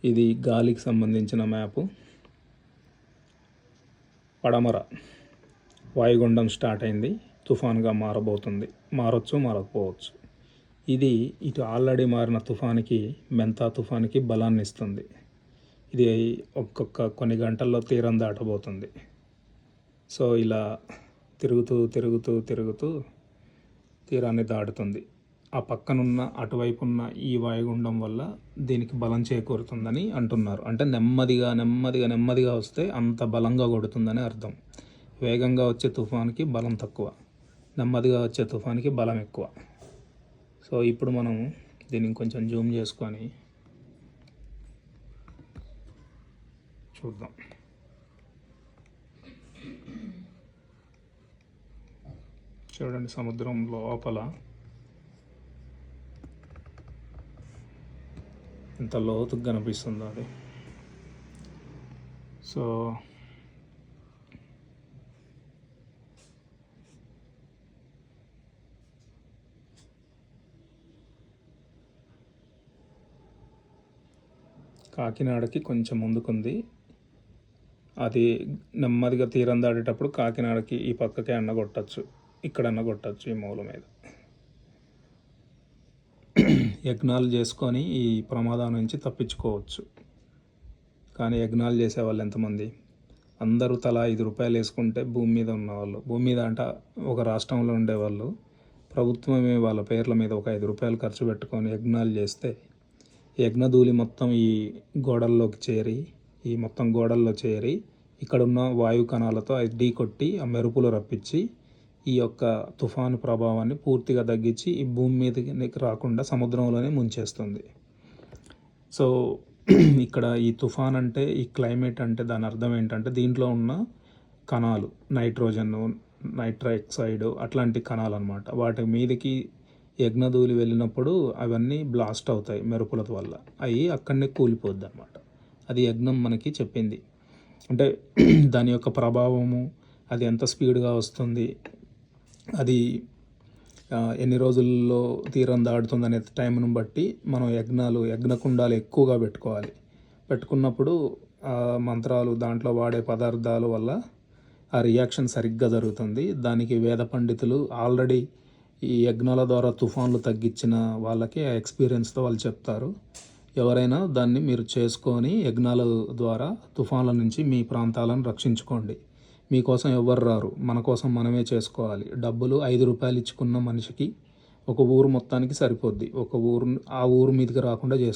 ఇది గాలికి సంబంధించిన మ్యాపు. పడమర వాయుగుండం స్టార్ట్ అయింది, తుఫాన్గా మారబోతుంది. మారొచ్చు, మారకపోవచ్చు. ఇది ఇటు ఆల్రెడీ మారిన తుఫానికి, మెంతా తుఫానికి బలాన్ని ఇస్తుంది. ఇది కొన్ని గంటల్లో తీరం దాటబోతుంది. సో ఇలా తిరుగుతూ తిరుగుతూ తిరుగుతూ తీరాన్ని దాటుతుంది. ఆ పక్కనున్న అటువైపున్న ఈ వాయుగుండం వల్ల దీనికి బలం చేకూరుతుందని అంటున్నారు. అంటే నెమ్మదిగా నెమ్మదిగా నెమ్మదిగా వస్తే అంత బలంగా కొడుతుందని అర్థం. వేగంగా వచ్చే తుఫాన్కి బలం తక్కువ, నెమ్మదిగా వచ్చే తుఫాన్కి బలం ఎక్కువ. సో ఇప్పుడు మనం దీన్ని కొంచెం జూమ్ చేసుకొని చూద్దాం. చూడండి, సముద్రం లోపల ఎంత లోతుగా కనిపిస్తుందో అది. సో కాకినాడకి కొంచెం ముందుకుంది. అది నెమ్మదిగా తీరం దాటేటప్పుడు కాకినాడకి ఈ పక్కకే కొట్టచ్చు, ఇక్కడ కొట్టచ్చు, ఈ మూల మీద. యజ్ఞాలు చేసుకొని ఈ ప్రమాదం నుంచి తప్పించుకోవచ్చు. కానీ యజ్ఞాలు చేసేవాళ్ళు ఎంతమంది? అందరూ తలా 5 రూపాయలు వేసుకుంటే భూమి మీద ఉన్నవాళ్ళు, భూమి మీద అంటే ఒక రాష్ట్రంలో ఉండేవాళ్ళు, ప్రభుత్వమే వాళ్ళ పేర్ల మీద ఒక 5 రూపాయలు ఖర్చు పెట్టుకొని యజ్ఞాలు చేస్తే యజ్ఞధూళి మొత్తం ఈ గోడల్లోకి చేరి, ఈ మొత్తం గోడల్లో చేరి ఇక్కడున్న వాయు కణాలతో అది ఢీ కొట్టి ఆ మెరుపులు రప్పించి ఈ యొక్క తుఫాను ప్రభావాన్ని పూర్తిగా తగ్గించి ఈ భూమి మీదకి రాకుండా సముద్రంలోనే ముంచేస్తుంది. సో ఇక్కడ ఈ తుఫాన్ అంటే, ఈ క్లైమేట్ అంటే దాని అర్థం ఏంటంటే దీంట్లో ఉన్న కణాలు, నైట్రోజన్, నైట్రాక్సైడ్ అట్లాంటి కణాలు అనమాట. వాటి మీదకి యజ్ఞధూళి వెళ్ళినప్పుడు అవన్నీ బ్లాస్ట్ అవుతాయి మెరుపుల వల్ల, అవి అక్కడనే కూలిపోద్ది అనమాట. అది యజ్ఞం మనకి చెప్పింది. అంటే దాని యొక్క ప్రభావము, అది ఎంత స్పీడ్గా వస్తుంది, అది ఎన్ని రోజుల్లో తీరం దాటుతుందనే టైంను బట్టి మనం యజ్ఞకుండాలు ఎక్కువగా పెట్టుకోవాలి. పెట్టుకున్నప్పుడు మంత్రాలు, దాంట్లో వాడే పదార్థాల వల్ల ఆ రియాక్షన్ సరిగ్గా జరుగుతుంది. దానికి వేద పండితులు ఆల్రెడీ ఈ యజ్ఞాల ద్వారా తుఫాన్లు తగ్గించిన వాళ్ళకి ఆ ఎక్స్పీరియన్స్తో వాళ్ళు చెప్తారు. ఎవరైనా దాన్ని మీరు చేసుకొని యజ్ఞాల ద్వారా తుఫాన్ల నుంచి మీ ప్రాంతాలను రక్షించుకోండి. మీకోసం ఎవ్వరు రారు, మన కోసం మనమే చేసుకోవాలి. డబ్బులు 5 రూపాయలు ఇచ్చుకున్న మనిషికి ఒక ఊరు మొత్తానికి సరిపోద్ది. ఆ ఊరు మీదకి రాకుండా చేసుకోవాలి.